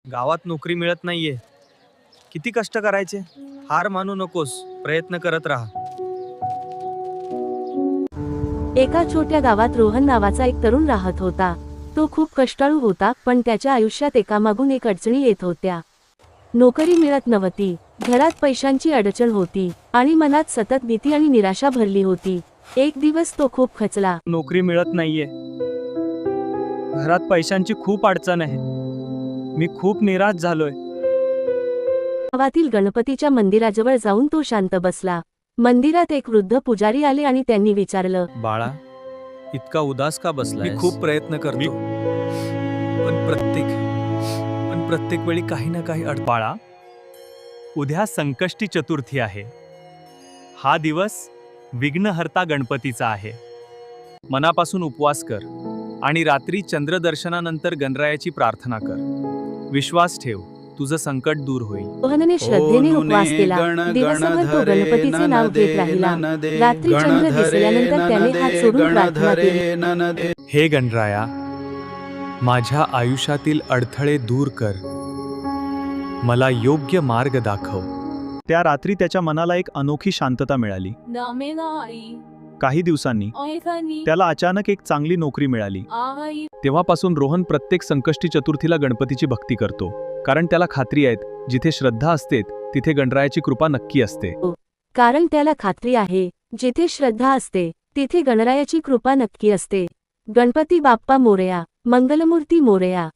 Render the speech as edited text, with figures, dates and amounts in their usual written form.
गावात नोकरी मिळत नाहीये. किती कष्ट करायचे. हार मानू नकोस, प्रयत्न करत राहा. एका छोट्या गावात रोहन नावाचा एक तरुण राहत होता. तो खूप कष्टाळू होता, पण त्याच्या आयुष्यात एकामागून एक अडचणी येत होत्या. नोकरी मिळत नव्हती, घरात पैशांची अडचण होती आणि मनात सतत भीती आणि निराशा भरली होती. एक दिवस तो खूप खचला. नोकरी मिळत नाहीये. घरात पैशांची खूप अडचण आहे. मी खूप निराश झालोय. गावातील गणपतीच्या मंदिराजवळ जाऊन तो शांत बसला. मंदिरात एक वृद्ध पुजारी आले आणि त्यांनी विचारलं, बाळा, इतका उदास का बसलाय? मी खूप प्रयत्न करतो, पण प्रत्येक वेळी काही ना काही बाळा, उद्या संकष्टी चतुर्थी आहे. हा दिवस विघ्नहर्ता गणपतीचा आहे. मनापासून उपवास कर आणि रात्री चंद्रदर्शनानंतर गणरायाची प्रार्थना कर. विश्वास ठेव, तुझं संकट दूर होईल. रोहनने श्रद्धेने उपवास केला. दिवसभर तो गणपतीचे नाव घेत राहिला. रात्री चंद्र दिसल्यानंतर त्याने हात सोडून प्रार्थना केली. हे गणराया, माझ्या आयुष्यातील अडथळे दूर कर. मला योग्य मार्ग दाखव. त्या रात्री त्याच्या मनाला एक अनोखी शांतता मिळाली. काही दिवसांनी त्याला अचानक एक चांगली नोकरी मिळाली. तेव्हापासून रोहन प्रत्येक संकष्टी चतुर्थीला गणपतीची भक्ती करतो, कारण त्याला खात्री आहे, जिथे श्रद्धा असते तिथे गणरायाची कृपा नक्की असते. कारण त्याला खात्री आहे, जिथे श्रद्धा असते तिथे गणरायाची कृपा नक्की असते. गणपती बाप्पा मोरया, मंगलमूर्ती मोरया.